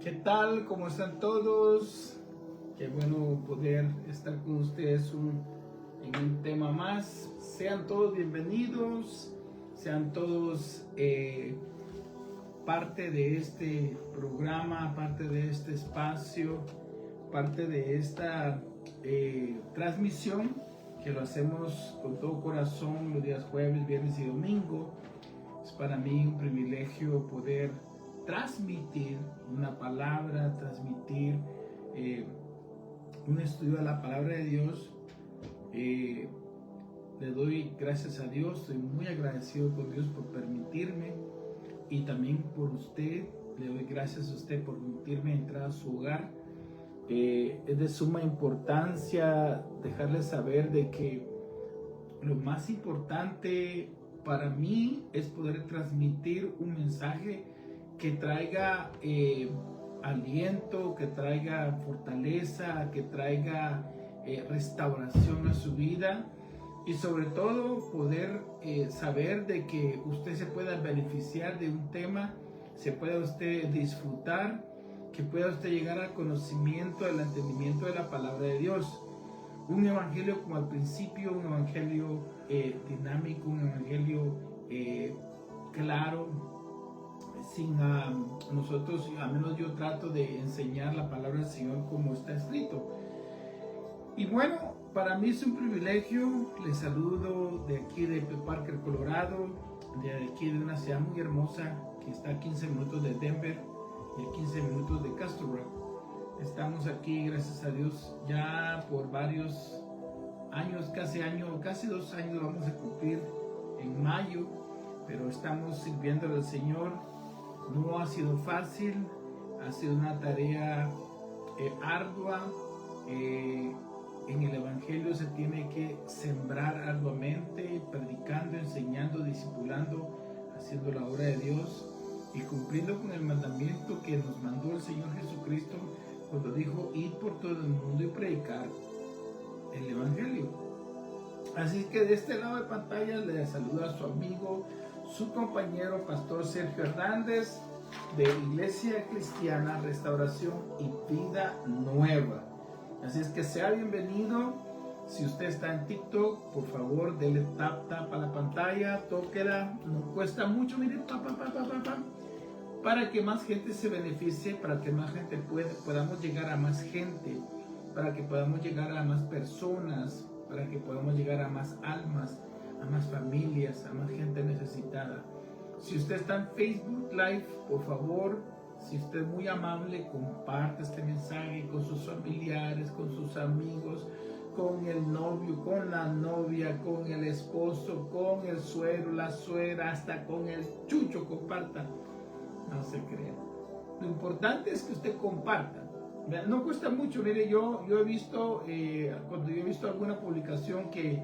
¿Qué tal? ¿Cómo están todos? Qué bueno poder estar con ustedes en un tema más. Sean todos bienvenidos, sean todos parte de este programa, parte de este espacio, parte de esta transmisión que lo hacemos con todo corazón los días jueves, viernes y domingo. Es para mí un privilegio poder transmitir una palabra, transmitir un estudio de la palabra de Dios. Le doy gracias a Dios, estoy muy agradecido con Dios por permitirme, y también por usted. Le doy gracias a usted por permitirme entrar a su hogar. Es de suma importancia dejarles saber de que lo más importante para mí es poder transmitir un mensaje que traiga aliento, que traiga fortaleza, que traiga restauración a su vida, y sobre todo poder saber de que usted se pueda beneficiar de un tema, se pueda usted disfrutar, que pueda usted llegar al conocimiento, al entendimiento de la palabra de Dios. Un evangelio como al principio, un evangelio dinámico, un evangelio claro, sin nosotros, al menos yo trato de enseñar la palabra del Señor como está escrito. Y bueno, para mí es un privilegio. Les saludo de aquí de Parker, Colorado, de aquí de una ciudad muy hermosa que está a 15 minutos de Denver y a 15 minutos de Castle Rock. Estamos aquí, gracias a Dios, ya por varios años, casi 2 años vamos a cumplir en mayo, pero estamos sirviendo al Señor. No ha sido fácil, ha sido una tarea ardua. En el Evangelio se tiene que sembrar arduamente, predicando, enseñando, discipulando, haciendo la obra de Dios y cumpliendo con el mandamiento que nos mandó el Señor Jesucristo cuando dijo: id por todo el mundo y predicar el Evangelio. Así que de este lado de pantalla le saluda a su amigo, su compañero, Pastor Sergio Hernández, de Iglesia Cristiana, Restauración y Vida Nueva. Así es que sea bienvenido. Si usted está en TikTok, por favor, dele tap a la pantalla, tóquela, no cuesta mucho, miren, para que más gente se beneficie, para que más gente podamos llegar a más gente, para que podamos llegar a más personas, para que podamos llegar a más almas, a más familias, a más gente necesitada. Si usted está en Facebook Live, por favor, si usted es muy amable, comparte este mensaje con sus familiares, con sus amigos, con el novio, con la novia, con el esposo, con el suegro, la suegra, hasta con el chucho. Comparta. No se crean. Lo importante es que usted comparta. No cuesta mucho. Mire, yo he visto, cuando yo he visto alguna publicación que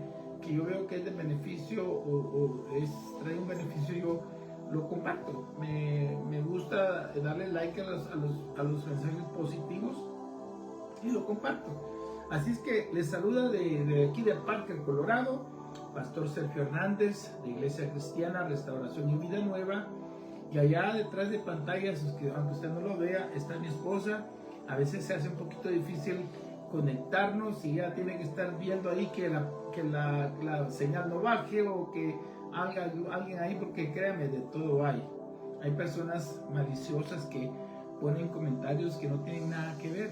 yo veo que es de beneficio o trae un beneficio, yo lo comparto. Me gusta darle like a los mensajes positivos y lo comparto. Así es que les saluda de aquí de Parker, Colorado, Pastor Sergio Hernández, de Iglesia Cristiana, Restauración y Vida Nueva. Y allá detrás de pantallas, aunque usted no lo vea, está mi esposa. A veces se hace un poquito difícil conectarnos y ya tiene que estar viendo ahí que la señal no baje, o que alguien ahí, porque créame, de todo hay. Hay personas maliciosas que ponen comentarios que no tienen nada que ver.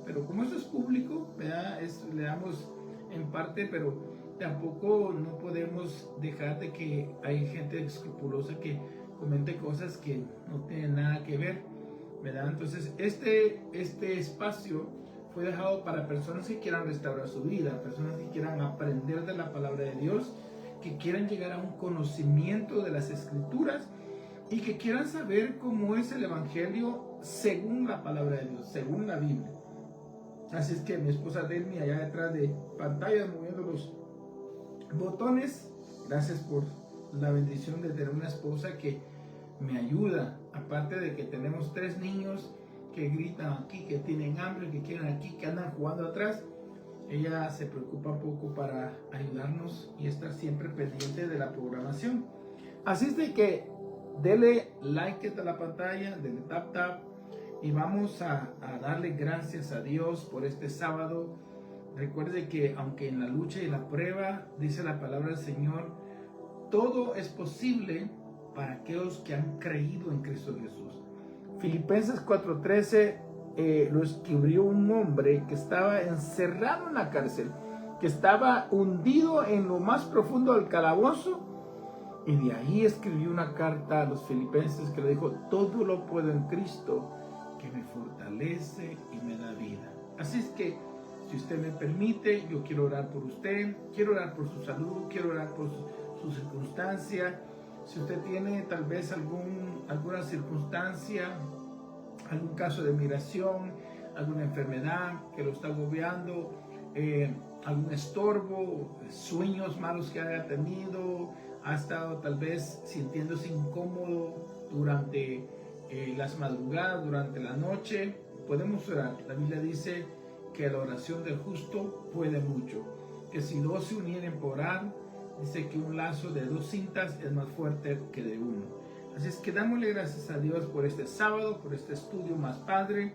Pero como eso es público, ¿verdad? Le damos en parte, pero tampoco no podemos dejar de que hay gente escrupulosa que comente cosas que no tienen nada que ver, ¿verdad? Entonces este espacio fue dejado para personas que quieran restaurar su vida, personas que quieran aprender de la palabra de Dios, que quieran llegar a un conocimiento de las Escrituras y que quieran saber cómo es el Evangelio según la palabra de Dios, según la Biblia. Así es que mi esposa Delmi, allá detrás de pantalla, moviendo los botones. Gracias por la bendición de tener una esposa que me ayuda. Aparte de que tenemos 3 niños que gritan aquí, que tienen hambre, que quieren aquí, que andan jugando atrás, ella se preocupa un poco para ayudarnos y estar siempre pendiente de la programación. Así es de que dele like a la pantalla, dele tap y vamos a darle gracias a Dios por este sábado. Recuerde que aunque en la lucha y la prueba, dice la palabra del Señor, todo es posible para aquellos que han creído en Cristo Jesús. Filipenses 4:13 lo escribió un hombre que estaba encerrado en la cárcel, que estaba hundido en lo más profundo del calabozo, y de ahí escribió una carta a los filipenses que le dijo: todo lo puedo en Cristo que me fortalece y me da vida. Así es que, si usted me permite, yo quiero orar por usted, quiero orar por su salud, quiero orar por su circunstancia. Si usted tiene tal vez alguna circunstancia, algún caso de migración, alguna enfermedad que lo está agobiando, algún estorbo, sueños malos que haya tenido, ha estado tal vez sintiéndose incómodo durante las madrugadas, durante la noche, podemos orar. La Biblia dice que la oración del justo puede mucho, que si dos se unieren por orar, dice que un lazo de 2 cintas es más fuerte que de uno. Así es que dámosle gracias a Dios por este sábado, por este estudio más, Padre.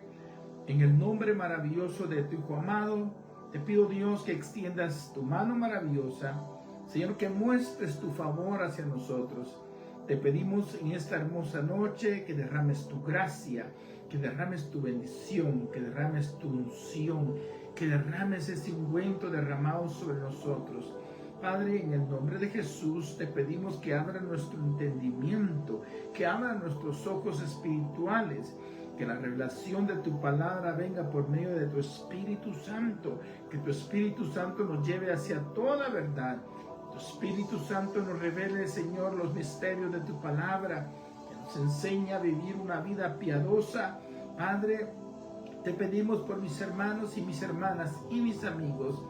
En el nombre maravilloso de tu Hijo amado, te pido, Dios, que extiendas tu mano maravillosa, Señor, que muestres tu favor hacia nosotros. Te pedimos en esta hermosa noche que derrames tu gracia, que derrames tu bendición, que derrames tu unción, que derrames ese ungüento derramado sobre nosotros. Padre, en el nombre de Jesús te pedimos que abra nuestro entendimiento, que abra nuestros ojos espirituales, que la revelación de tu palabra venga por medio de tu Espíritu Santo, que tu Espíritu Santo nos lleve hacia toda verdad. Tu Espíritu Santo nos revele, Señor, los misterios de tu palabra, que nos enseña a vivir una vida piadosa. Padre, te pedimos por mis hermanos y mis hermanas y mis amigos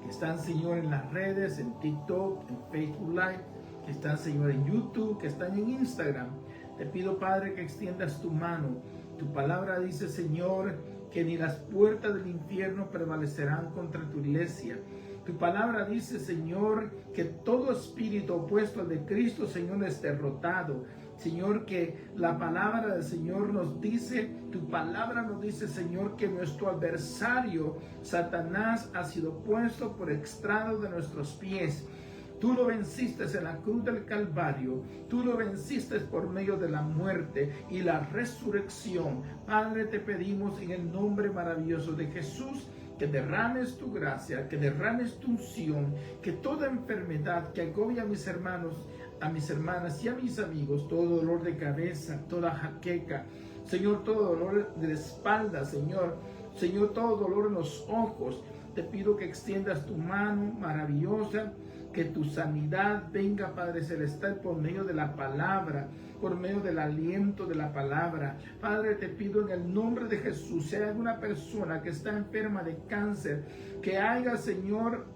que están, Señor, en las redes, en TikTok, en Facebook Live, que están, Señor, en YouTube, que están en Instagram. Te pido, Padre, que extiendas tu mano. Tu palabra dice, Señor, que ni las puertas del infierno prevalecerán contra tu iglesia. Tu palabra dice, Señor, que todo espíritu opuesto al de Cristo, Señor, es derrotado. Señor, que la palabra del Señor nos dice, tu palabra nos dice, Señor, que nuestro adversario, Satanás, ha sido puesto por estrado de nuestros pies. Tú lo venciste en la cruz del Calvario. Tú lo venciste por medio de la muerte y la resurrección. Padre, te pedimos en el nombre maravilloso de Jesús que derrames tu gracia, que derrames tu unción, que toda enfermedad que agobia a mis hermanos, a mis hermanas y a mis amigos, todo dolor de cabeza, toda jaqueca, Señor, todo dolor de espalda, Señor, todo dolor en los ojos, te pido que extiendas tu mano maravillosa, que tu sanidad venga, Padre Celestial, por medio de la palabra, por medio del aliento de la palabra. Padre, te pido en el nombre de Jesús, si hay alguna persona que está enferma de cáncer, que haya, Señor,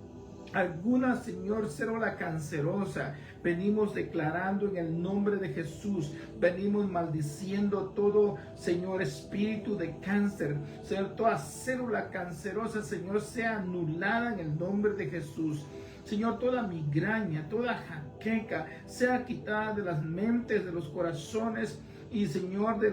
alguna, Señor, célula cancerosa, venimos declarando en el nombre de Jesús, venimos maldiciendo todo, Señor, espíritu de cáncer, Señor, toda célula cancerosa, Señor, sea anulada en el nombre de Jesús. Señor, toda migraña, toda jaqueca sea quitada de las mentes, de los corazones y, Señor, de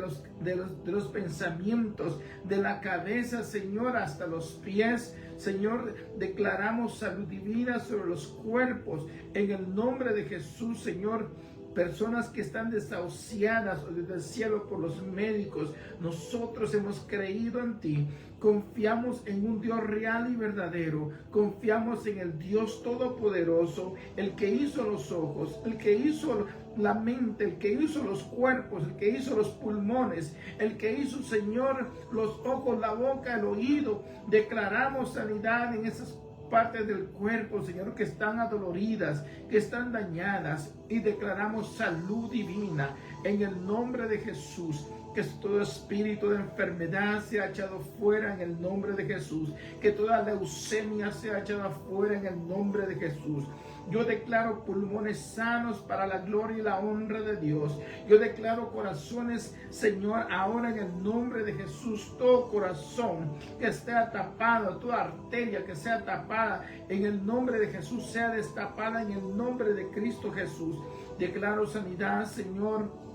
los pensamientos, de la cabeza, Señor, hasta los pies. Señor, declaramos salud divina sobre los cuerpos en el nombre de Jesús, Señor. Personas que están desahuciadas desde el cielo por los médicos, nosotros hemos creído en ti, confiamos en un Dios real y verdadero, confiamos en el Dios todopoderoso, el que hizo los ojos, el que hizo la mente, el que hizo los cuerpos, el que hizo los pulmones, el que hizo, Señor, los ojos, la boca, el oído. Declaramos sanidad en esas partes del cuerpo, Señor, que están adoloridas, que están dañadas, y declaramos salud divina en el nombre de Jesús. Que todo espíritu de enfermedad sea echado fuera en el nombre de Jesús. Que toda leucemia sea echada fuera en el nombre de Jesús. Yo declaro pulmones sanos para la gloria y la honra de Dios. Yo declaro corazones, Señor, ahora en el nombre de Jesús. Todo corazón que esté tapado, toda arteria que sea tapada, en el nombre de Jesús sea destapada en el nombre de Cristo Jesús. Declaro sanidad, Señor,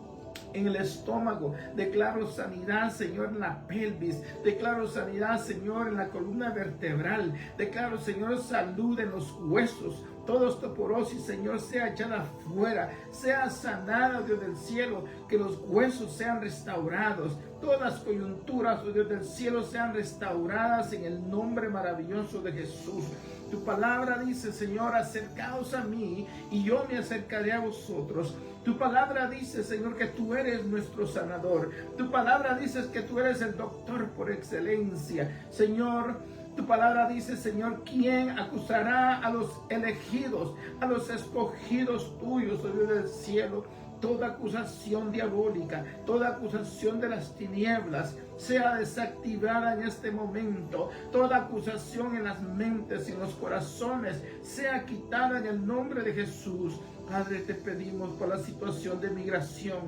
en el estómago. Declaro sanidad, Señor, en la pelvis. Declaro sanidad, Señor, en la columna vertebral. Declaro, Señor, salud en los huesos. Toda osteoporosis, Señor, sea echada fuera, sea sanada, Dios del cielo, que los huesos sean restaurados, todas las coyunturas, oh Dios del cielo, sean restauradas en el nombre maravilloso de Jesús. Tu palabra dice, Señor, acercaos a mí y yo me acercaré a vosotros. Tu palabra dice, Señor, que tú eres nuestro sanador. Tu palabra dice que tú eres el doctor por excelencia. Señor, tu palabra dice, Señor, ¿quién acusará a los elegidos, a los escogidos tuyos, oh Dios del cielo? Toda acusación diabólica, toda acusación de las tinieblas sea desactivada en este momento. Toda acusación en las mentes y en los corazones sea quitada en el nombre de Jesús. Padre, te pedimos por la situación de migración.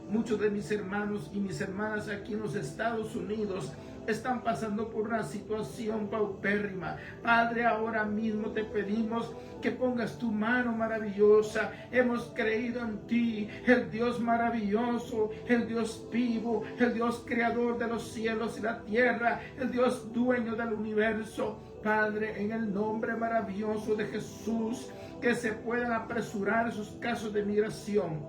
Muchos de mis hermanos y mis hermanas aquí en los Estados Unidos están pasando por una situación paupérrima. Padre, ahora mismo te pedimos que pongas tu mano maravillosa. Hemos creído en ti, el Dios maravilloso, el Dios vivo, el Dios creador de los cielos y la tierra, el Dios dueño del universo. Padre, en el nombre maravilloso de Jesús, que se puedan apresurar esos casos de migración.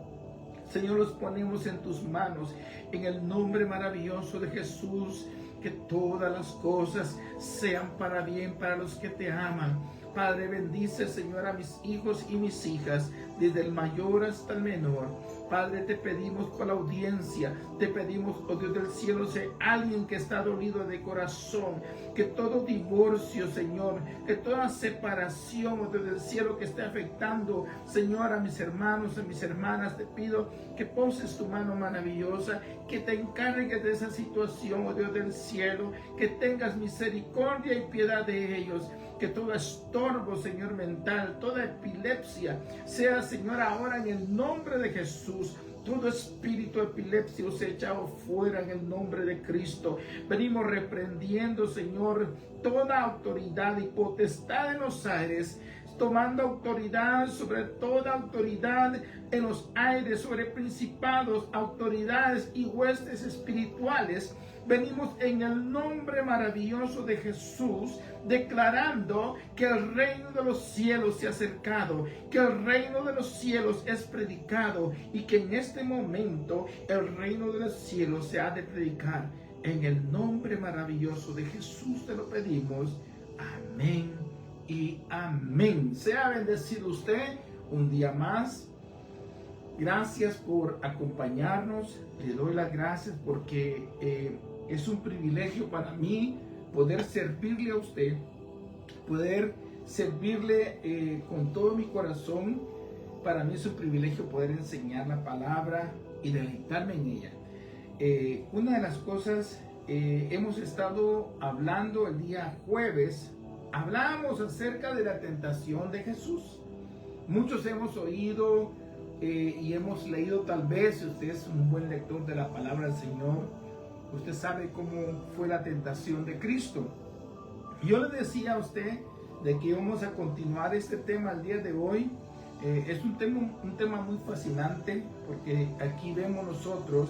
Señor, los ponemos en tus manos, en el nombre maravilloso de Jesús. Que todas las cosas sean para bien para los que te aman. Padre, bendice, Señor, a mis hijos y mis hijas, desde el mayor hasta el menor. Padre, te pedimos por la audiencia, te pedimos, oh Dios del cielo, si hay alguien que está dolido de corazón, que todo divorcio, Señor, que toda separación, oh Dios del cielo, que esté afectando, Señor, a mis hermanos, a mis hermanas, te pido que poses tu mano maravillosa, que te encargues de esa situación, oh Dios del cielo, que tengas misericordia y piedad de ellos. Que todo estorbo, Señor, mental, toda epilepsia, sea, Señor, ahora en el nombre de Jesús. Todo espíritu epiléptico se ha echado fuera en el nombre de Cristo. Venimos reprendiendo, Señor, toda autoridad y potestad en los aires, tomando autoridad sobre toda autoridad en los aires, sobre principados, autoridades y huestes espirituales. Venimos en el nombre maravilloso de Jesús, declarando que el reino de los cielos se ha acercado, que el reino de los cielos es predicado y que en este momento el reino de los cielos se ha de predicar. En el nombre maravilloso de Jesús te lo pedimos. Amén y amén. Sea bendecido usted un día más. Gracias por acompañarnos. Le doy las gracias porque es un privilegio para mí poder servirle a usted, poder servirle con todo mi corazón. Para mí es un privilegio poder enseñar la palabra y deleitarme en ella. Una de las cosas, hemos estado hablando el día jueves, hablamos acerca de la tentación de Jesús. Muchos hemos oído y hemos leído, tal vez, si usted es un buen lector de la palabra del Señor, usted sabe cómo fue la tentación de Cristo. Yo le decía a usted de que vamos a continuar este tema el día de hoy. Es un tema muy fascinante, porque aquí vemos nosotros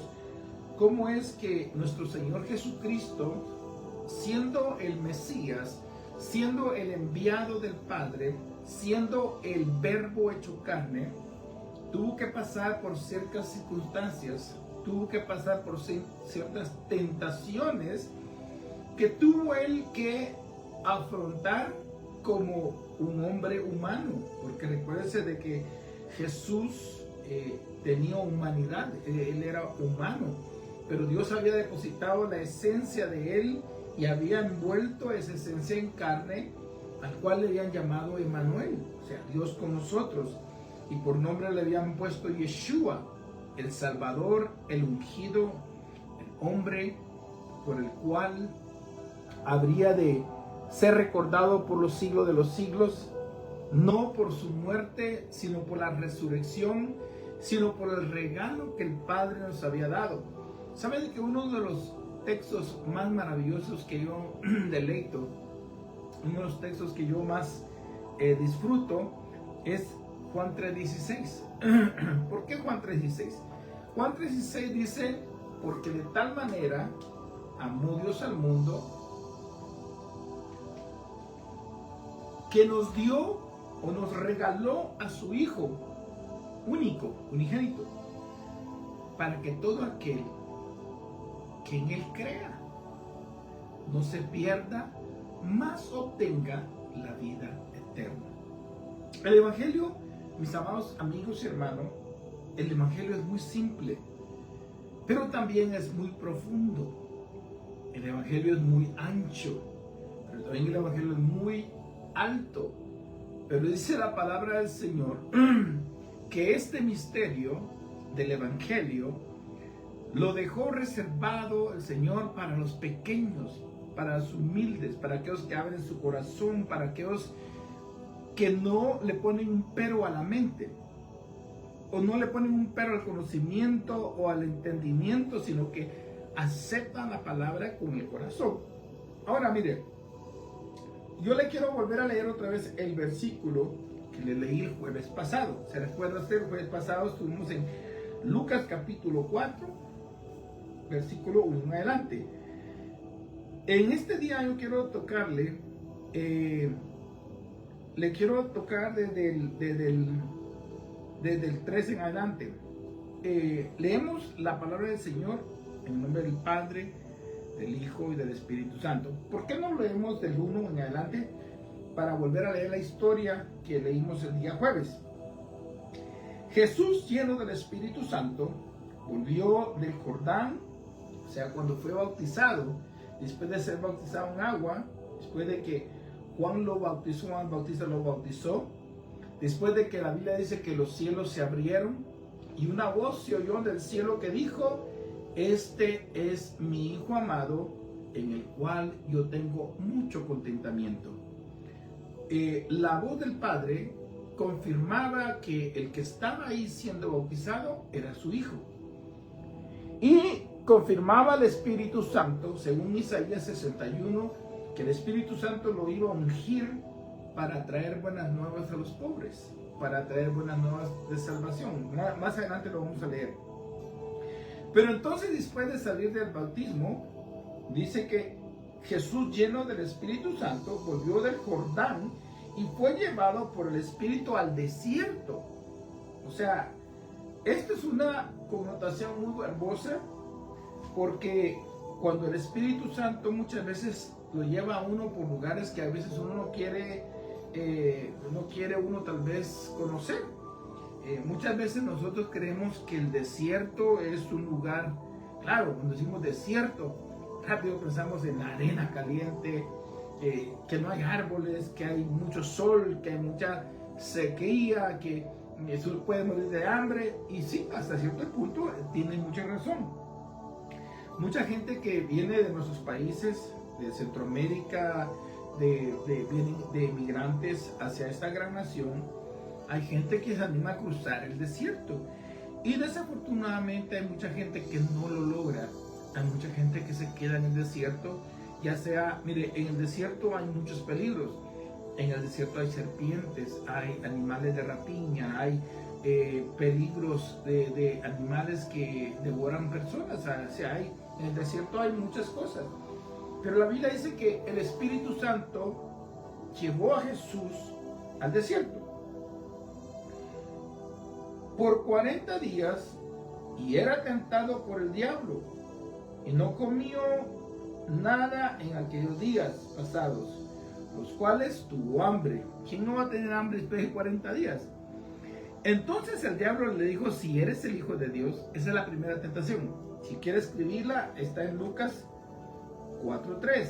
cómo es que nuestro Señor Jesucristo, siendo el Mesías, siendo el enviado del Padre, siendo el Verbo hecho carne, tuvo que pasar por ciertas circunstancias, tuvo que pasar por ciertas tentaciones que tuvo él que afrontar como un hombre humano, porque recuérdese de que Jesús tenía humanidad, él era humano, pero Dios había depositado la esencia de él y había envuelto esa esencia en carne, al cual le habían llamado Emmanuel, o sea, Dios con nosotros, y por nombre le habían puesto Yeshua, el Salvador, el ungido, el hombre por el cual habría de ser recordado por los siglos de los siglos, no por su muerte, sino por la resurrección, sino por el regalo que el Padre nos había dado. ¿Saben que uno de los textos más maravillosos que yo deleito, uno de los textos que yo más disfruto, es Juan 3:16? ¿Por qué Juan 3:16? Juan 3:16 dice, porque de tal manera amó Dios al mundo, que nos dio o nos regaló a su Hijo único, unigénito, para que todo aquel que en Él crea no se pierda, mas obtenga la vida eterna. El Evangelio, mis amados amigos y hermanos, el Evangelio es muy simple, pero también es muy profundo. El Evangelio es muy ancho, pero también el Evangelio es muy alto. Pero dice la palabra del Señor que este misterio del Evangelio lo dejó reservado el Señor para los pequeños, para los humildes, para aquellos que abren su corazón, para aquellos que no le ponen un pero a la mente, o no le ponen un pero al conocimiento o al entendimiento, sino que aceptan la palabra con el corazón. Ahora mire, yo le quiero volver a leer otra vez el versículo que le leí el jueves pasado. ¿Se recuerda usted? El jueves pasado estuvimos en Lucas capítulo 4, versículo 1 en adelante. En este día yo quiero tocarle, le quiero tocar desde el 3 en adelante. Leemos la palabra del Señor en nombre del Padre, del Hijo y del Espíritu Santo. ¿Por qué no leemos del 1 en adelante? Para volver a leer la historia que leímos el día jueves. Jesús, lleno del Espíritu Santo, volvió del Jordán, o sea, cuando fue bautizado, después de ser bautizado en agua, después de que Juan lo bautizó, Juan Bautista lo bautizó, después de que la Biblia dice que los cielos se abrieron y una voz se oyó del cielo que dijo: este es mi Hijo amado, en el cual yo tengo mucho contentamiento. La voz del Padre confirmaba que el que estaba ahí siendo bautizado era su Hijo. Y confirmaba el Espíritu Santo, según Isaías 61, que el Espíritu Santo lo iba a ungir para traer buenas nuevas a los pobres, para traer buenas nuevas de salvación. Más adelante lo vamos a leer. Pero entonces, después de salir del bautismo, dice que Jesús, lleno del Espíritu Santo, volvió del Jordán y fue llevado por el Espíritu al desierto. O sea, esto es una connotación muy hermosa, porque cuando el Espíritu Santo muchas veces lo lleva a uno por lugares que a veces uno no quiere uno tal vez conocer. Muchas veces nosotros creemos que el desierto es un lugar, claro, cuando decimos desierto, rápido pensamos en la arena caliente, que no hay árboles, que hay mucho sol, que hay mucha sequía, que Jesús puede morir de hambre. Y sí, hasta cierto punto tiene mucha razón. Mucha gente que viene de nuestros países, de Centroamérica, vienen de emigrantes hacia esta gran nación, hay gente que se anima a cruzar el desierto. Y desafortunadamente hay mucha gente que no lo logra. Hay mucha gente que se queda en el desierto, ya sea, mire, en el desierto hay muchos peligros. En el desierto hay serpientes, hay animales de rapiña, hay peligros de animales que devoran personas. O sea, en el desierto hay muchas cosas. Pero la Biblia dice que el Espíritu Santo llevó a Jesús al desierto por 40 días y era tentado por el diablo y no comió nada en aquellos días pasados, los cuales tuvo hambre. ¿Quién no va a tener hambre después de 40 días? Entonces el diablo le dijo: si eres el Hijo de Dios. Esa es la primera tentación. Si quiere escribirla, está en Lucas 4:3.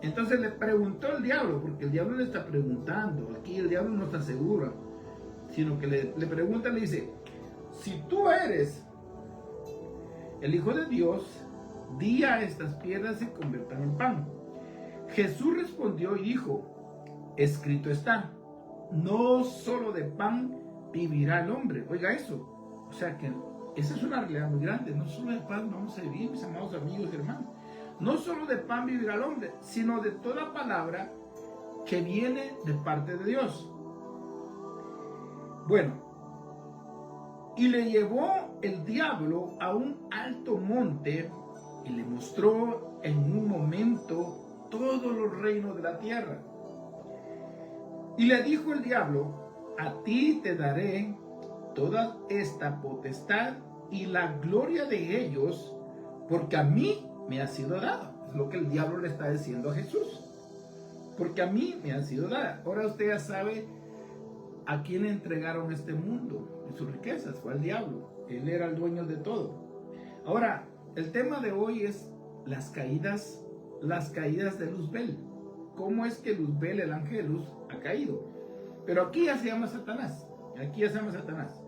Entonces le preguntó el diablo, porque el diablo le está preguntando. Aquí el diablo no está seguro, sino que le pregunta, le dice: si tú eres el Hijo de Dios, di a estas piedras se conviertan en pan. Jesús respondió y dijo: escrito está, no solo de pan vivirá el hombre. Oiga eso. O sea que esa es una realidad muy grande. No solo de pan vamos a vivir, mis amados amigos y hermanos. No solo de pan vivirá el hombre, sino de toda palabra que viene de parte de Dios. Bueno, Y le llevó el diablo a un alto monte y le mostró en un momento todos los reinos de la tierra. Y le dijo el diablo: a ti te daré toda esta potestad y la gloria de ellos, porque a mí me ha sido dado. Es lo que el diablo le está diciendo a Jesús. Porque a mí me ha sido dada. Ahora usted ya sabe a quién le entregaron este mundo y sus riquezas. Fue al diablo. Él era el dueño de todo. Ahora, el tema de hoy es las caídas de Luzbel. ¿Cómo es que Luzbel, el ángel de luz, ha caído? Pero aquí ya se llama Satanás. Aquí ya se llama Satanás.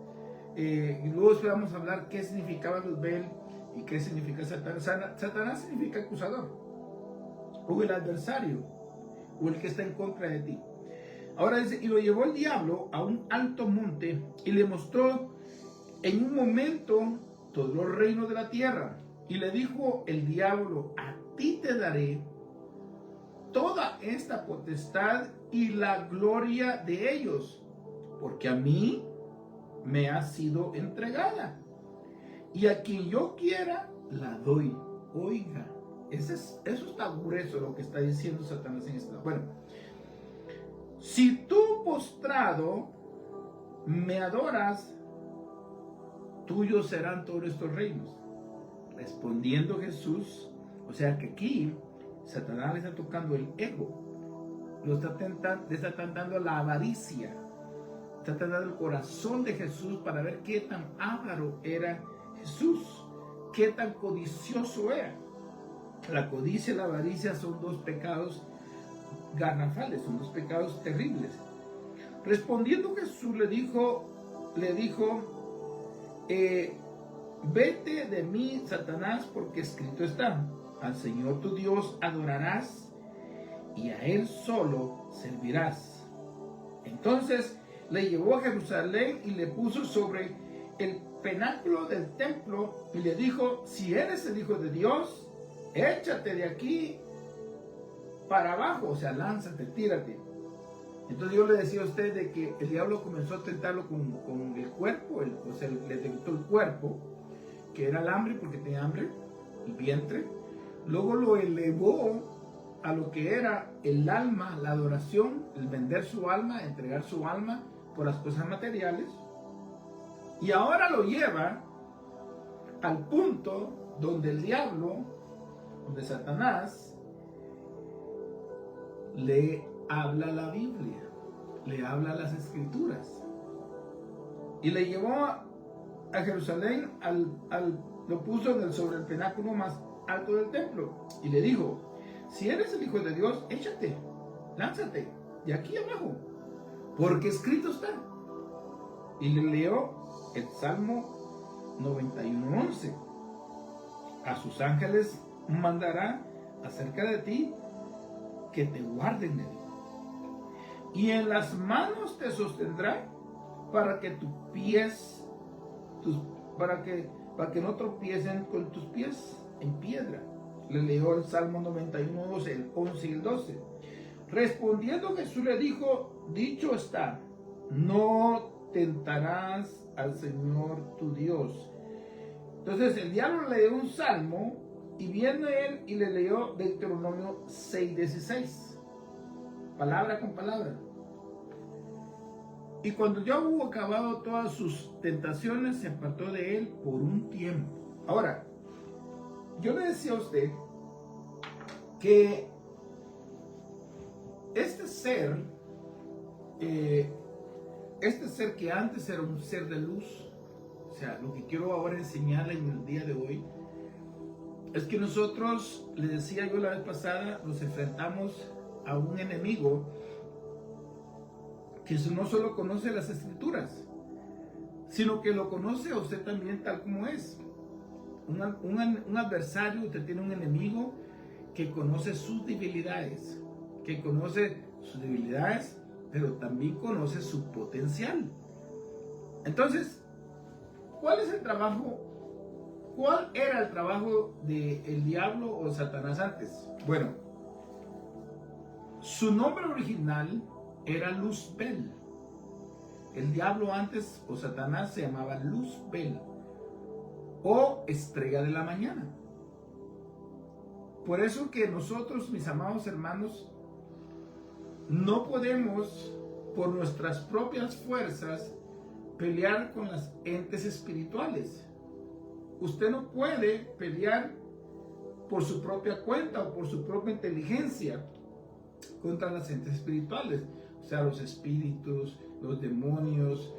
Y luego vamos a hablar qué significaba Luzbel y qué significa Satanás. Satanás significa acusador, o el adversario, o el que está en contra de ti. Ahora dice: y lo llevó el diablo a un alto monte y le mostró en un momento todos los reinos de la tierra. Y le dijo el diablo: a ti te daré toda esta potestad y la gloria de ellos, porque a mí me ha sido entregada, y a quien yo quiera la doy. Oiga, eso está grueso lo que está diciendo Satanás en esta. Bueno, si tú postrado me adoras, tuyos serán todos estos reinos. Respondiendo Jesús, o sea que aquí Satanás le está tocando el ego, le está tentando la avaricia, está tentando el corazón de Jesús para ver qué tan avaro era Jesús, qué tan codicioso era. La codicia y la avaricia son dos pecados garrafales, son dos pecados terribles. Respondiendo Jesús le dijo, vete de mí, Satanás, porque escrito está: al Señor tu Dios adorarás y a Él solo servirás. Entonces le llevó a Jerusalén y le puso sobre el penáculo del templo y le dijo: si eres el Hijo de Dios, échate de aquí para abajo, o sea, lánzate, tírate. Entonces yo le decía a usted de que el diablo comenzó a tentarlo con el cuerpo, o sea, le tentó el cuerpo, que era el hambre, porque tenía hambre, el vientre. Luego lo elevó a lo que era el alma, la adoración, el vender su alma, entregar su alma por las cosas materiales. Y ahora lo lleva al punto donde el diablo, donde Satanás, le habla la Biblia, le habla las Escrituras. Y le llevó a Jerusalén, lo puso sobre el penáculo más alto del templo. Y le dijo: si eres el Hijo de Dios, échate, lánzate de aquí abajo, porque escrito está. Y le leyó el Salmo 91:11. A sus ángeles mandará acerca de ti que te guarden de ti, y en las manos te sostendrá para que para que no tropiecen con tus pies en piedra. Le leyó el Salmo 91:11, el 11 y el 12. Respondiendo Jesús le dijo: dicho está, no tentarás al Señor tu Dios. Entonces el diablo le dio un salmo, y viene él y le leyó Deuteronomio 6:16, palabra con palabra. Y cuando ya hubo acabado todas sus tentaciones, se apartó de él por un tiempo. Ahora, yo le decía a usted que este ser que antes era un ser de luz, o sea, lo que quiero ahora enseñarle en el día de hoy, es que nosotros, le decía yo la vez pasada, nos enfrentamos a un enemigo que no solo conoce las Escrituras, sino que lo conoce a usted también tal como es. Un adversario, usted tiene un enemigo que conoce sus debilidades, pero también conoce su potencial. Entonces, ¿cuál era el trabajo del diablo o Satanás antes? Bueno, su nombre original era Luzbel. El diablo antes, o Satanás, se llamaba Luzbel o estrella de la mañana. Por eso que nosotros, mis amados hermanos, no podemos por nuestras propias fuerzas pelear con las entes espirituales. Usted no puede pelear por su propia cuenta o por su propia inteligencia contra las entes espirituales, o sea, los espíritus, los demonios,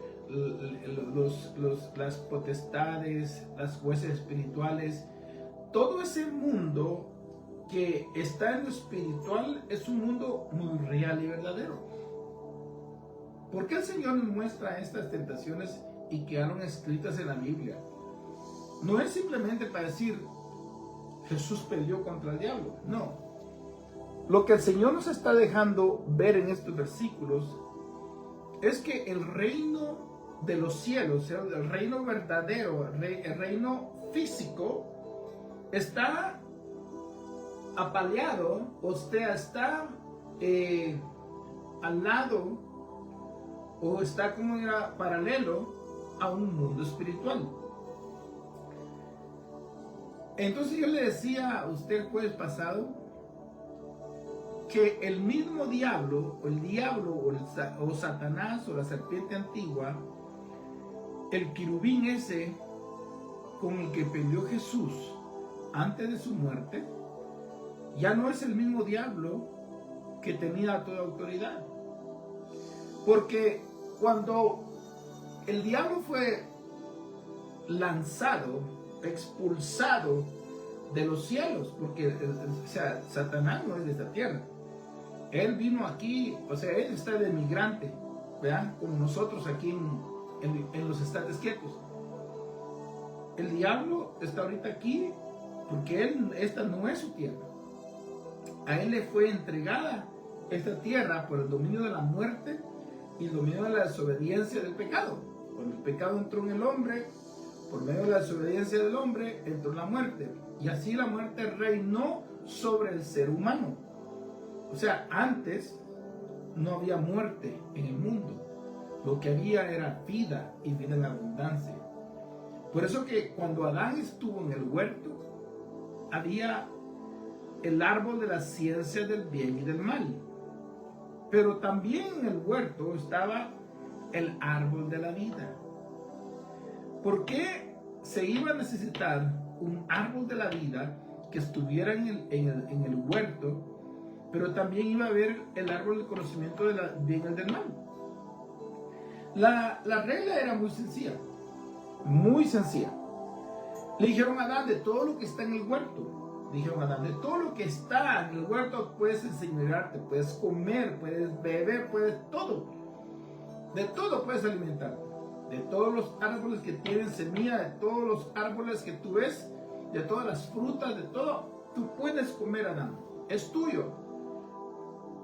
las potestades, las huestes espirituales. Todo ese mundo que está en lo espiritual es un mundo muy real y verdadero. ¿Por qué el Señor nos muestra estas tentaciones y quedaron escritas en la Biblia? No es simplemente para decir Jesús peleó contra el diablo, no. Lo que el Señor nos está dejando ver en estos versículos es que el reino de los cielos, el reino verdadero, el reino físico, está apaleado, o sea, está al lado, o está como era paralelo a un mundo espiritual. Entonces yo le decía a usted el jueves pasado que el mismo diablo, o Satanás, o la serpiente antigua, el querubín ese con el que peleó Jesús antes de su muerte, ya no es el mismo diablo que tenía toda autoridad. Porque cuando el diablo fue lanzado, expulsado de los cielos, porque o sea, Satanás no es de esta tierra, él vino aquí, o sea, él está de migrante, ¿verdad? Como nosotros aquí en los estados quietos. El diablo está ahorita aquí porque esta no es su tierra. A él le fue entregada esta tierra por el dominio de la muerte y el dominio de la desobediencia del pecado. Cuando el pecado entró en el hombre, por medio de la desobediencia del hombre, entró la muerte. Y así la muerte reinó sobre el ser humano. O sea, antes no había muerte en el mundo. Lo que había era vida y vida en abundancia. Por eso que cuando Adán estuvo en el huerto, había el árbol de la ciencia del bien y del mal. Pero también en el huerto estaba el árbol de la vida. ¿Por qué se iba a necesitar un árbol de la vida que estuviera en el huerto, pero también iba a haber el árbol del conocimiento del bien y del mal? La regla era muy sencilla, muy sencilla. Le dijeron a Adán, de todo lo que está en el huerto, dijeron a Adán, de todo lo que está en el huerto puedes enseñorearte, puedes comer, puedes beber, puedes todo. De todo puedes alimentarte. De todos los árboles que tienen semilla, de todos los árboles que tú ves, de todas las frutas, de todo, tú puedes comer, Adán. Es tuyo.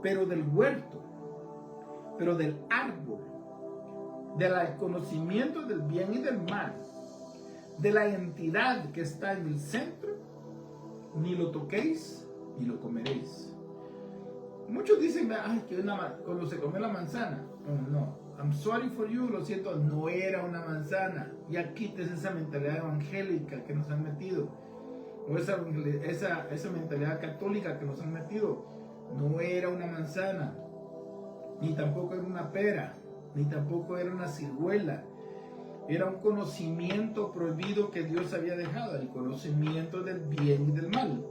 Pero del huerto, pero del árbol, del conocimiento del bien y del mal, de la entidad que está en el centro, ni lo toquéis, ni lo comeréis. Muchos dicen, ay, que cuando se come la manzana, no. I'm sorry for you, lo siento, no era una manzana. Ya quites esa mentalidad evangélica que nos han metido, o esa mentalidad católica que nos han metido. No era una manzana, ni tampoco era una pera, ni tampoco era una ciruela. Era un conocimiento prohibido que Dios había dejado, el conocimiento del bien y del mal.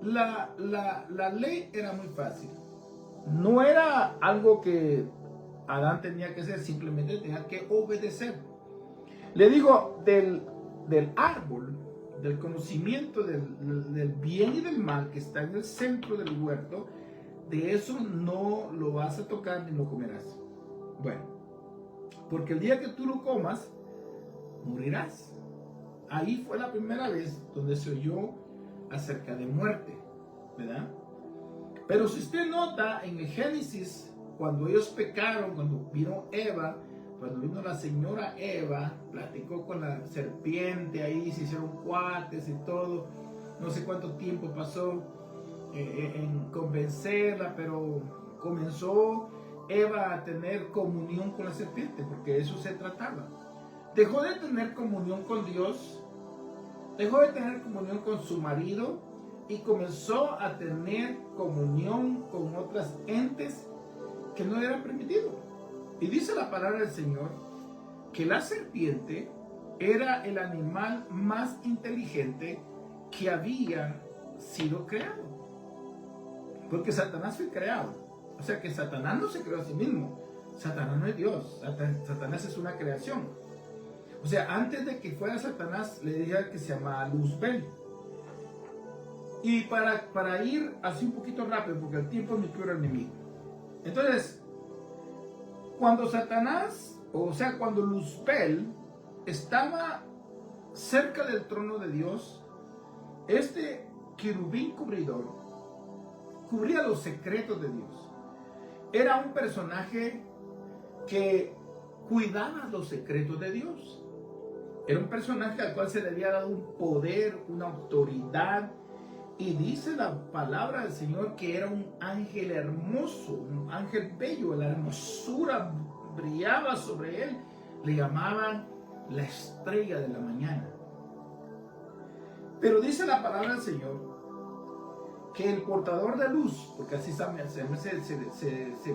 La ley era muy fácil. No era algo que Adán tenía que hacer, simplemente tenía que obedecer. Le digo, del árbol, del conocimiento del bien y del mal que está en el centro del huerto, de eso no lo vas a tocar ni lo comerás. Bueno, porque el día que tú lo comas, morirás. Ahí fue la primera vez donde se oyó acerca de muerte, ¿verdad? Pero si usted nota en el Génesis, cuando ellos pecaron, cuando vino Eva, cuando vino la señora Eva, platicó con la serpiente ahí, se hicieron cuates y todo, no sé cuánto tiempo pasó en convencerla, pero comenzó Eva a tener comunión con la serpiente, porque de eso se trataba. Dejó de tener comunión con Dios, dejó de tener comunión con su marido y comenzó a tener comunión con otras entes que no eran permitido. Y dice la palabra del Señor que la serpiente era el animal más inteligente que había sido creado. Porque Satanás fue creado. O sea que Satanás no se creó a sí mismo. Satanás no es Dios. Satanás es una creación. O sea, antes de que fuera Satanás, le dije que se llamaba Luzbel. Y para ir así un poquito rápido, porque el tiempo es mi peor enemigo. Entonces, cuando Satanás, o sea, cuando Luzbel estaba cerca del trono de Dios, este querubín cubridor cubría los secretos de Dios. Era un personaje que cuidaba los secretos de Dios. Era un personaje al cual se le había dado un poder, una autoridad. Y dice la palabra del Señor que era un ángel hermoso, un ángel bello. La hermosura brillaba sobre él. Le llamaban la estrella de la mañana. Pero dice la palabra del Señor que el portador de luz, porque así se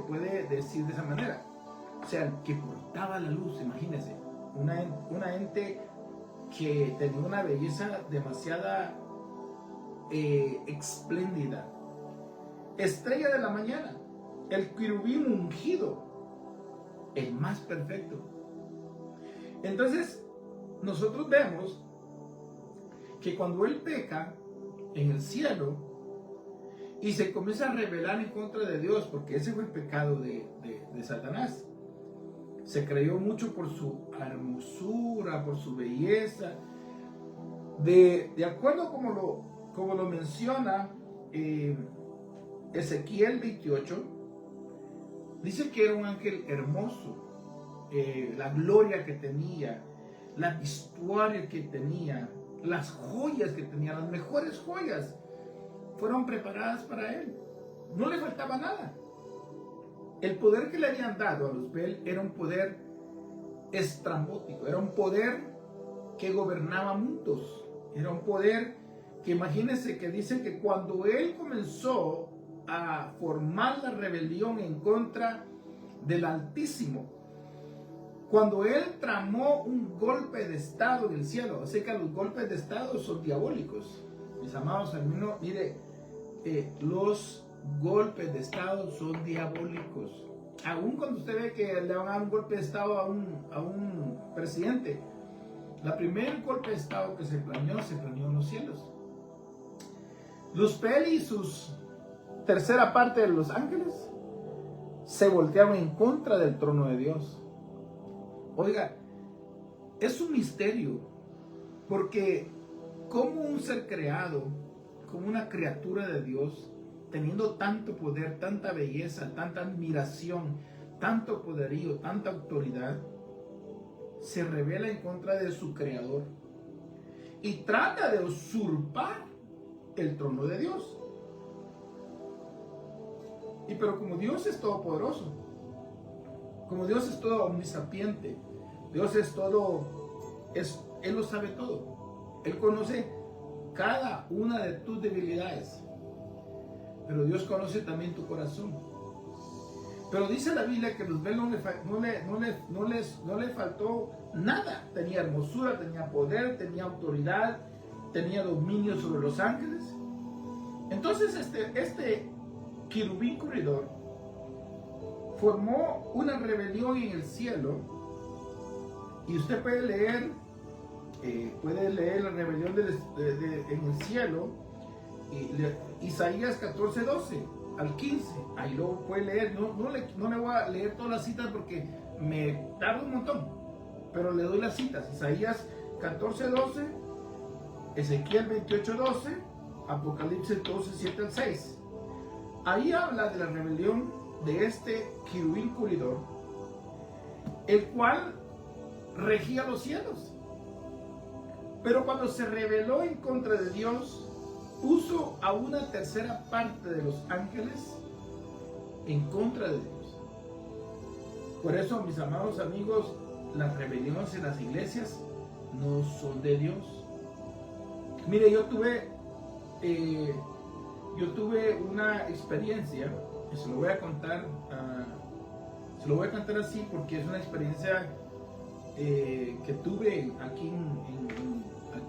puede decir de esa manera, o sea, el que portaba la luz, imagínense, una ente que tenía una belleza demasiada espléndida, estrella de la mañana, el querubín ungido, el más perfecto. Entonces, nosotros vemos que cuando él peca en el cielo y se comienza a rebelar en contra de Dios, porque ese fue el pecado de Satanás, se creyó mucho por su hermosura, por su belleza. De acuerdo como lo menciona Ezequiel 28, dice que era un ángel hermoso, la gloria que tenía, la vestuario que tenía, las joyas que tenía, las mejores joyas fueron preparadas para él. No le faltaba nada. El poder que le habían dado a Luzbel era un poder estrambótico, era un poder que gobernaba mundos, era un poder que, imagínense, que dice que cuando él comenzó a formar la rebelión en contra del Altísimo, cuando él tramó un golpe de estado en el cielo, así que los golpes de estado son diabólicos, mis amados hermanos, mire, los golpes de estado son diabólicos. Aún cuando usted ve que le van a dar un golpe de estado a un presidente, la primer golpe de estado que se planeó en los cielos. Luzbel y sus tercera parte de los ángeles se voltearon en contra del trono de Dios. Oiga, es un misterio, porque como un ser creado, como una criatura de Dios, teniendo tanto poder, tanta belleza, tanta admiración, tanto poderío, tanta autoridad, se revela en contra de su creador y trata de usurpar el trono de Dios. Pero como Dios es todopoderoso, como Dios es todo omnisapiente, Dios es todo, Él lo sabe todo. Él conoce cada una de tus debilidades, pero Dios conoce también tu corazón. Pero dice la Biblia que Luzbel no le faltó nada. Tenía hermosura, tenía poder, tenía autoridad, tenía dominio sobre los ángeles. Entonces este querubín cubridor formó una rebelión en el cielo, y usted puede leer la rebelión en el cielo, Isaías 14:12 al 15, ahí lo puede leer. No le voy a leer todas las citas porque me tarda un montón, pero le doy las citas: Isaías 14:12, Ezequiel 28:12, Apocalipsis 12:7 al 6. Ahí habla de la rebelión de este querubín cubridor, el cual regía los cielos. Pero cuando se rebeló en contra de Dios, puso a una tercera parte de los ángeles en contra de Dios. Por eso, mis amados amigos, las rebeliones en las iglesias no son de Dios. Mire, yo tuve una experiencia, y se lo voy a contar así porque es una experiencia que tuve aquí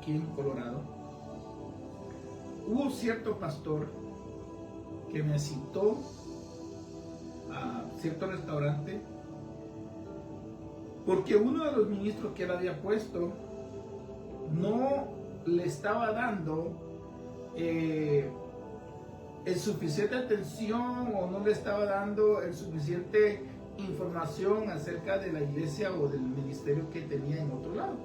en Colorado. Hubo cierto pastor que me citó a cierto restaurante porque uno de los ministros que él había puesto no le estaba dando el suficiente atención o no le estaba dando el suficiente información acerca de la iglesia o del ministerio que tenía en otro lado.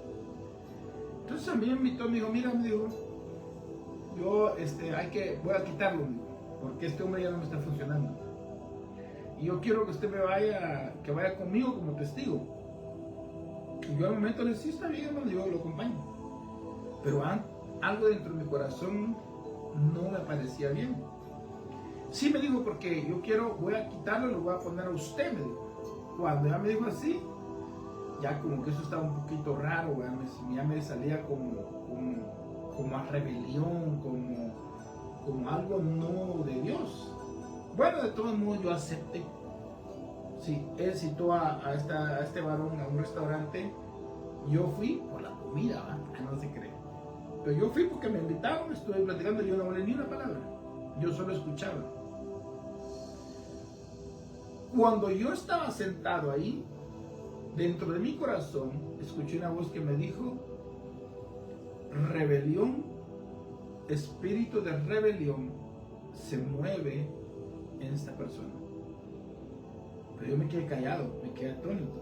Entonces a mí me invitó, me dijo, mira, me dijo, yo voy a quitarlo, porque este hombre ya no me está funcionando. Y yo quiero que usted que vaya conmigo como testigo. Y yo al momento le dije, sí, está bien, hermano, yo lo acompaño. Pero algo dentro de mi corazón no me parecía bien. Sí, me dijo, porque voy a quitarlo y lo voy a poner a usted, me dijo. Cuando ya me dijo así, ya como que eso estaba un poquito raro, ya me salía como a rebelión, como algo no de Dios. Bueno, de todos modos yo acepté. Sí, él citó a este varón a un restaurante. Yo fui por la comida, no se cree. Pero yo fui porque me invitaron, estuve platicando y yo no hablé ni una palabra. Yo solo escuchaba. Cuando yo estaba sentado ahí, dentro de mi corazón, escuché una voz que me dijo, rebelión, espíritu de rebelión se mueve en esta persona. Pero yo me quedé callado, me quedé atónito.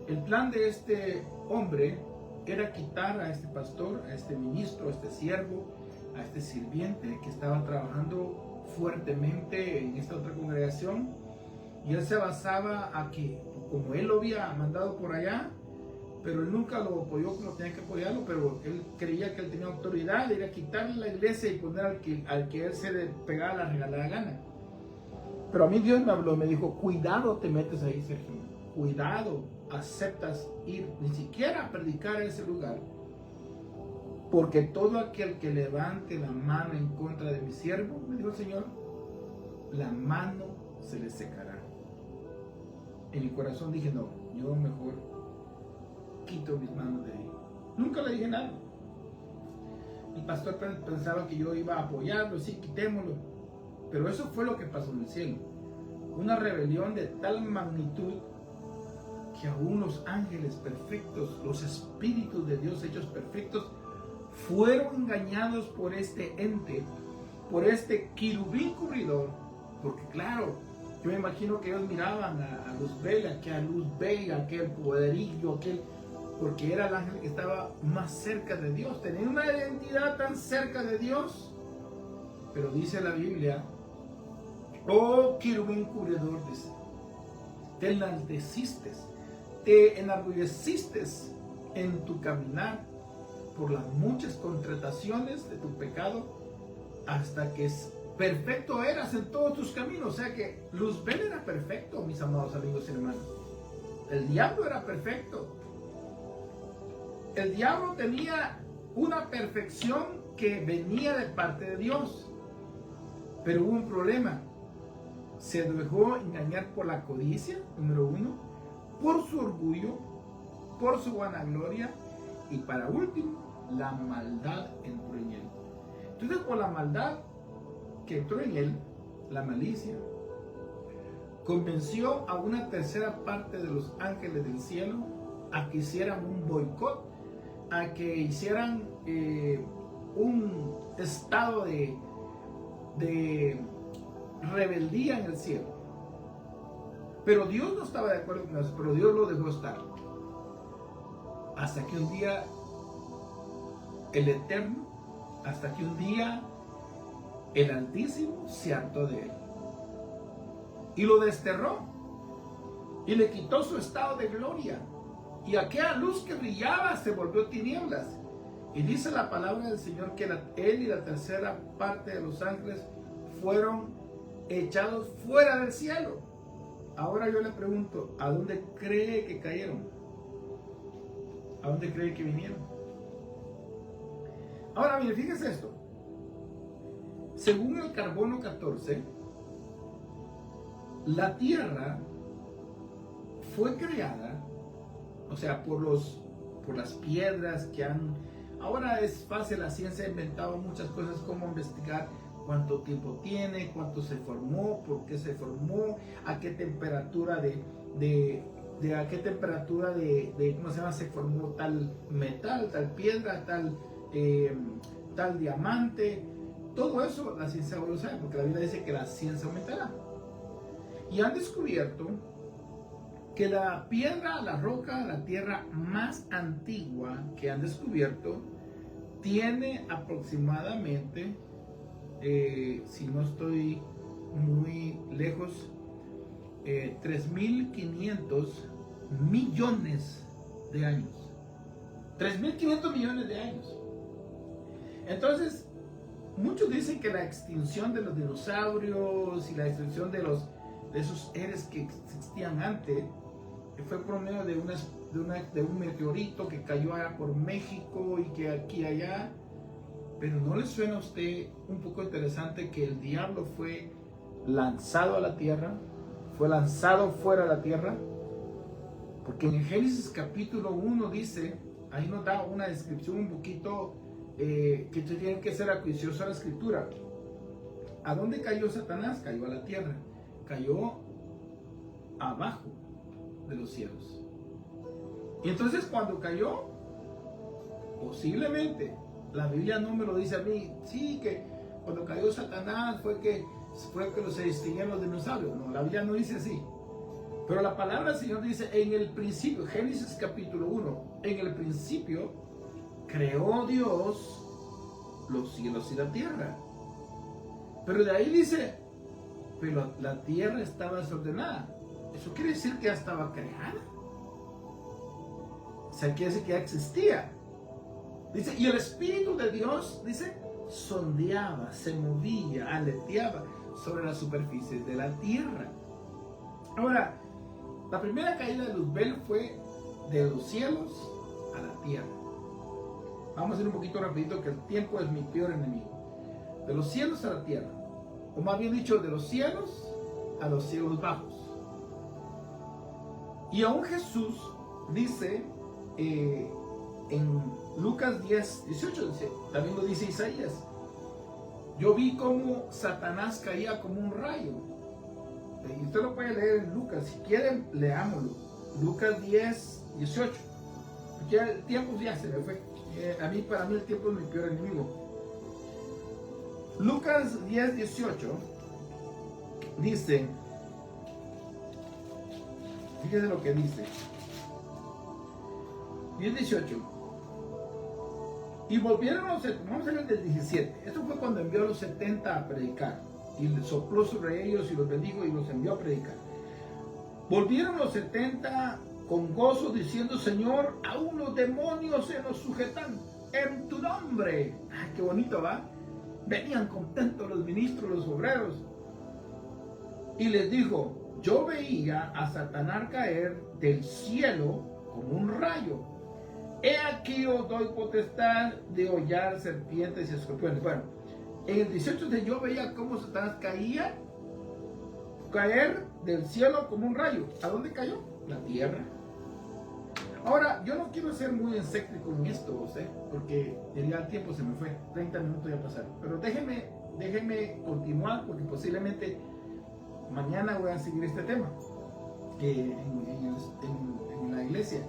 El plan de este hombre era quitar a este pastor, a este ministro, a este siervo, a este sirviente que estaba trabajando fuertemente en esta otra congregación. Y él se basaba a que, como él lo había mandado por allá, pero él nunca lo apoyó como tenía que apoyarlo, pero él creía que él tenía autoridad de ir a quitarle la iglesia y poner al que él se le pegara la regalada gana. Pero a mí Dios me habló, me dijo, cuidado te metes ahí, Sergio, cuidado, aceptas ir ni siquiera a predicar a ese lugar, porque todo aquel que levante la mano en contra de mi siervo, me dijo el Señor, la mano se le secará. En mi corazón dije, no, yo mejor quito mis manos de ahí. Nunca le dije nada. El pastor pensaba que yo iba a apoyarlo, sí, quitémoslo. Pero eso fue lo que pasó en el cielo. Una rebelión de tal magnitud que aún los ángeles perfectos, los espíritus de Dios hechos perfectos, fueron engañados por este ente, por este querubín cubridor. Porque claro, yo me imagino que ellos miraban a Luzbel, aquella Luzbel, aquel poderillo, porque era el ángel que estaba más cerca de Dios. Tenía una identidad tan cerca de Dios. Pero dice la Biblia, oh querubín cubridor, dice, te enalteciste, te enorgulleciste en tu caminar por las muchas contrataciones de tu pecado, hasta que perfecto eras en todos tus caminos. O sea que Luzbel era perfecto, mis amados amigos y hermanos. El diablo era perfecto. El diablo tenía una perfección que venía de parte de Dios. Pero hubo un problema. Se dejó engañar por la codicia, número uno, por su orgullo, por su vanagloria y para último, la maldad entró en él. Entonces, por la maldad que entró en él, la malicia, convenció a una tercera parte de los ángeles del cielo a que hicieran un boicot, a que hicieran un estado de rebeldía en el cielo. Pero Dios no estaba de acuerdo con eso, pero Dios lo dejó estar. Hasta que un día el Eterno, hasta que un día el Altísimo se hartó de él y lo desterró y le quitó su estado de gloria, y aquella luz que brillaba se volvió tinieblas. Y dice la palabra del Señor que él y la tercera parte de los ángeles fueron echados fuera del cielo. ahora yo le pregunto, ¿a dónde cree que cayeron? ¿A dónde cree que vinieron? Ahora, mire, fíjese esto. Según el carbono 14, la Tierra fue creada, o sea, por las piedras que han... Ahora es fácil, la ciencia ha inventado muchas cosas, como investigar cuánto tiempo tiene, cuánto se formó, por qué se formó, a qué temperatura a qué temperatura ¿cómo se llama? Se formó tal metal, tal piedra, tal diamante. Todo eso la ciencia ahora lo sabe, porque la Biblia dice que la ciencia aumentará. Y han descubierto que la piedra, la roca, la tierra más antigua que han descubierto tiene aproximadamente, si no estoy muy lejos, 3.500 millones de años. 3.500 millones de años. Entonces, muchos dicen que la extinción de los dinosaurios y la extinción de esos seres que existían antes fue por medio de un meteorito que cayó allá por México y que aquí y allá. Pero ¿no le suena a usted un poco interesante que el diablo fue lanzado a la tierra? Fue lanzado fuera de la tierra. Porque en Génesis capítulo 1 dice, ahí nos da una descripción un poquito que usted tiene que ser acuicioso a la escritura. ¿A dónde cayó Satanás? Cayó a la tierra. Cayó abajo de los cielos. Y entonces cuando cayó, posiblemente, la Biblia no me lo dice a mí, sí, que cuando cayó Satanás fue que se extinguieron los dinosaurios. No, la Biblia no dice así. Pero la palabra del Señor dice, en el principio, Génesis capítulo 1, en el principio creó Dios los cielos y la tierra. Pero de ahí dice, pero la tierra estaba desordenada. Eso quiere decir que ya estaba creada. O sea, quiere decir que ya existía. Dice, y el Espíritu de Dios, dice, sondeaba, se movía, aleteaba sobre la superficie de la tierra. Ahora, la primera caída de Luzbel fue de los cielos a la tierra. Vamos a ir un poquito rapidito, que el tiempo es mi peor enemigo. De los cielos a la tierra, o más bien dicho, de los cielos a los cielos bajos. Y aún Jesús dice en Lucas 10, 18, también lo dice Isaías, yo vi como Satanás caía como un rayo. Y usted lo puede leer en Lucas, si quieren, leámoslo. Lucas 10, 18. Ya el tiempo ya se me fue. Para mí el tiempo es mi peor enemigo. Lucas 10, 18 dice, fíjese lo que dice. 10, 18. Y volvieron vamos a ver del 17. Esto fue cuando envió a los 70 a predicar. Y sopló sobre ellos y los bendijo y los envió a predicar. Volvieron los 70 con gozo diciendo, Señor, aún los demonios se nos sujetan en tu nombre. ¡Ay, qué bonito, va! Venían contentos los ministros, los obreros. Y les dijo, yo veía a Satanás caer del cielo como un rayo. He aquí os doy potestad de hollar serpientes y escorpiones. Bueno, en el 18 de yo veía cómo Satanás caer del cielo como un rayo. ¿A dónde cayó? La tierra. Ahora, yo no quiero ser muy encéntrico en esto, porque ya el tiempo se me fue, 30 minutos ya pasaron. Pero déjenme continuar, porque posiblemente mañana voy a seguir este tema en la iglesia.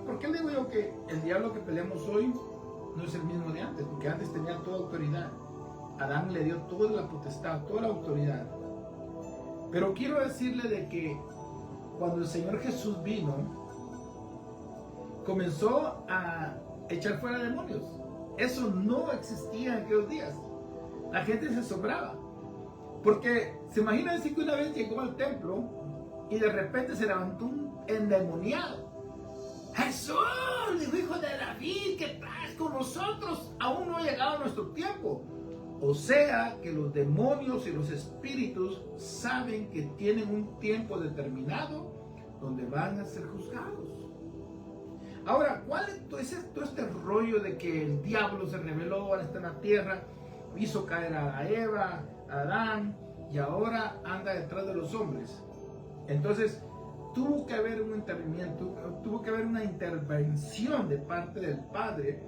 ¿Por qué le digo yo que el diablo que peleamos hoy no es el mismo de antes? Porque antes tenía toda autoridad. Adán le dio toda la potestad, toda la autoridad. Pero quiero decirle de que cuando el Señor Jesús vino, comenzó a echar fuera demonios. Eso no existía en aquellos días. La gente se asombraba. Porque se imagina decir que una vez llegó al templo y de repente se levantó un endemoniado. Jesús, dijo, hijo de David, que estás con nosotros. Aún no ha llegado nuestro tiempo. O sea que los demonios y los espíritus saben que tienen un tiempo determinado donde van a ser juzgados. Ahora, ¿cuál es todo este rollo de que el diablo se rebeló, ahora está en la tierra, hizo caer a Eva, a Adán, y ahora anda detrás de los hombres? Entonces, tuvo que haber un intervenimiento, tuvo que haber una intervención de parte del Padre,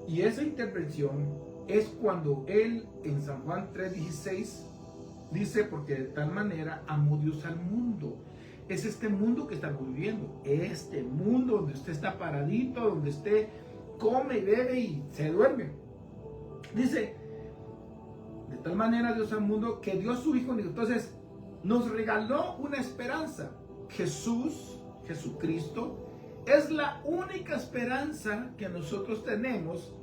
y esa intervención es cuando Él, en San Juan 3:16, dice, porque de tal manera amó Dios al mundo. Es este mundo que estamos viviendo, este mundo donde usted está paradito, donde usted come y bebe y se duerme. Dice, de tal manera Dios al mundo que dio a su Hijo único. Entonces, nos regaló una esperanza. Jesucristo, es la única esperanza que nosotros tenemos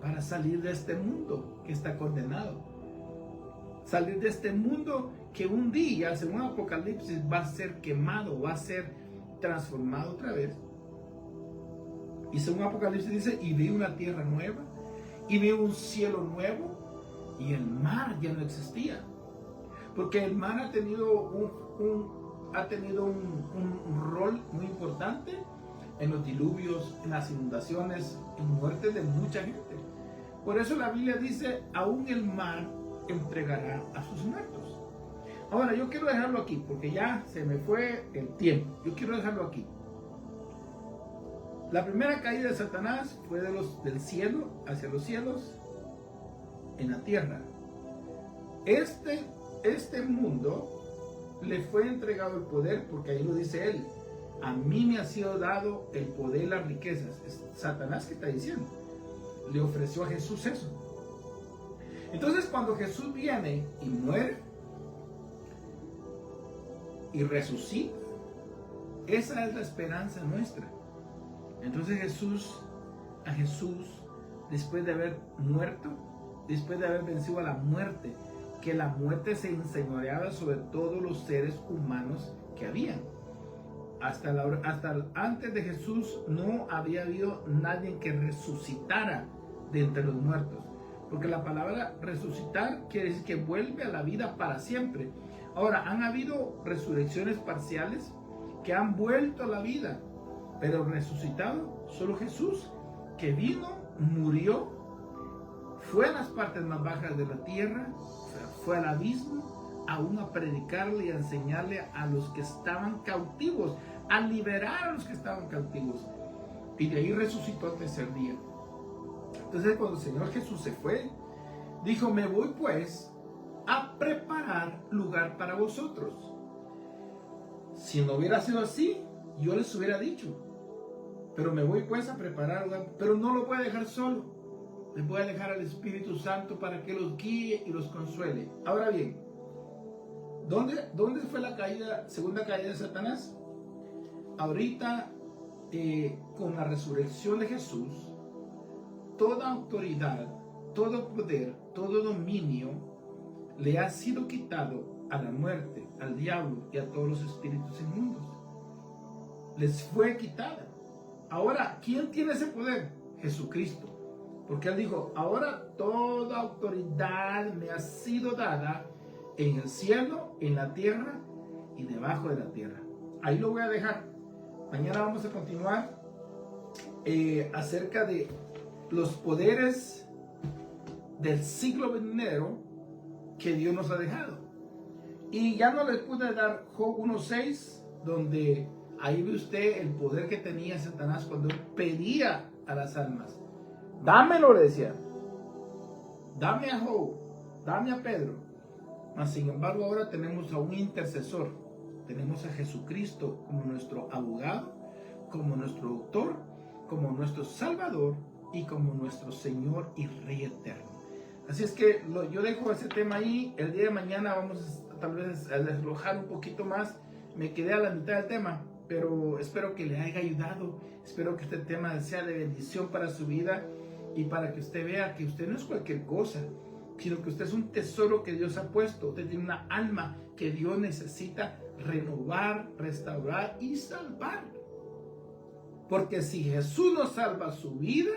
para salir de este mundo que está condenado. Salir de este mundo que un día, según Apocalipsis, va a ser quemado, va a ser transformado otra vez. Y según Apocalipsis dice, y vi una tierra nueva, y vi un cielo nuevo, y el mar ya no existía. Porque el mar ha tenido un rol muy importante en los diluvios, en las inundaciones, en muerte de mucha gente. Por eso la Biblia dice, aún el mar entregará a sus muertos. Ahora yo quiero dejarlo aquí porque ya se me fue el tiempo. Yo quiero dejarlo aquí. La primera caída de Satanás fue del cielo hacia los cielos en la tierra. Este mundo le fue entregado el poder, porque ahí lo dice él. A mí me ha sido dado el poder y las riquezas. Es Satanás que está diciendo. Le ofreció a Jesús eso. Entonces cuando Jesús viene y muere y resucita, esa es la esperanza nuestra. Entonces a Jesús, después de haber muerto, después de haber vencido a la muerte, que la muerte se enseñoreaba sobre todos los seres humanos que habían. Hasta antes de Jesús no había habido nadie que resucitara de entre los muertos. Porque la palabra resucitar quiere decir que vuelve a la vida para siempre. Ahora, han habido resurrecciones parciales que han vuelto a la vida, pero resucitado solo Jesús, que vino, murió, fue a las partes más bajas de la tierra, fue al abismo, aún a predicarle y a enseñarle a los que estaban cautivos, a liberar a los que estaban cautivos. Y de ahí resucitó al tercer día. Entonces cuando el Señor Jesús se fue, dijo, me voy pues a preparar lugar para vosotros. Si no hubiera sido así, yo les hubiera dicho, pero me voy pues a preparar lugar, pero no lo voy a dejar solo. Les voy a dejar al Espíritu Santo para que los guíe y los consuele. Ahora bien, ¿dónde fue la segunda caída de Satanás? Ahorita, con la resurrección de Jesús, toda autoridad, todo poder, todo dominio le ha sido quitado a la muerte, al diablo y a todos los espíritus inmundos. Les fue quitada. Ahora, ¿quién tiene ese poder? Jesucristo. Porque Él dijo, ahora toda autoridad me ha sido dada en el cielo, en la tierra y debajo de la tierra. Ahí lo voy a dejar. Mañana vamos a continuar acerca de los poderes del siglo venidero que Dios nos ha dejado. Y ya no les pude dar Job 1:6, donde ahí ve usted el poder que tenía Satanás cuando él pedía a las almas. Dámelo, le decía. Dame a Job, dame a Pedro. Mas sin embargo ahora tenemos a un intercesor. Tenemos a Jesucristo como nuestro abogado, como nuestro doctor, como nuestro salvador y como nuestro Señor y Rey eterno. Así es que yo dejo ese tema ahí. El día de mañana vamos tal vez a deslojar un poquito más. Me quedé a la mitad del tema, pero espero que le haya ayudado. Espero que este tema sea de bendición para su vida y para que usted vea que usted no es cualquier cosa, sino que usted es un tesoro que Dios ha puesto. Usted tiene una alma que Dios necesita renovar, restaurar y salvar. Porque si Jesús no salva su vida,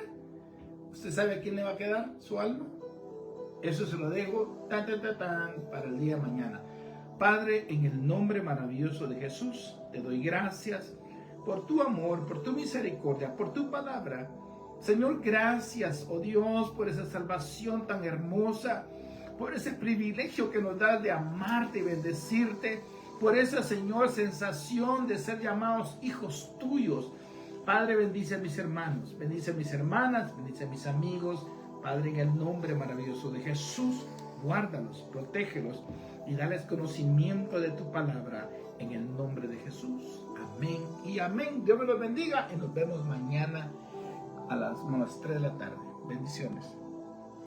¿usted sabe a quién le va a quedar su alma? Eso se lo dejo para el día de mañana. Padre, en el nombre maravilloso de Jesús, te doy gracias por tu amor, por tu misericordia, por tu palabra. Señor, gracias, oh Dios, por esa salvación tan hermosa, por ese privilegio que nos das de amarte y bendecirte, por esa, Señor, sensación de ser llamados hijos tuyos. Padre, bendice a mis hermanos, bendice a mis hermanas, bendice a mis amigos. Padre, en el nombre maravilloso de Jesús, guárdalos, protégelos y dales conocimiento de tu palabra en el nombre de Jesús. Amén y amén. Dios me los bendiga y nos vemos mañana a las 3 de la tarde. Bendiciones.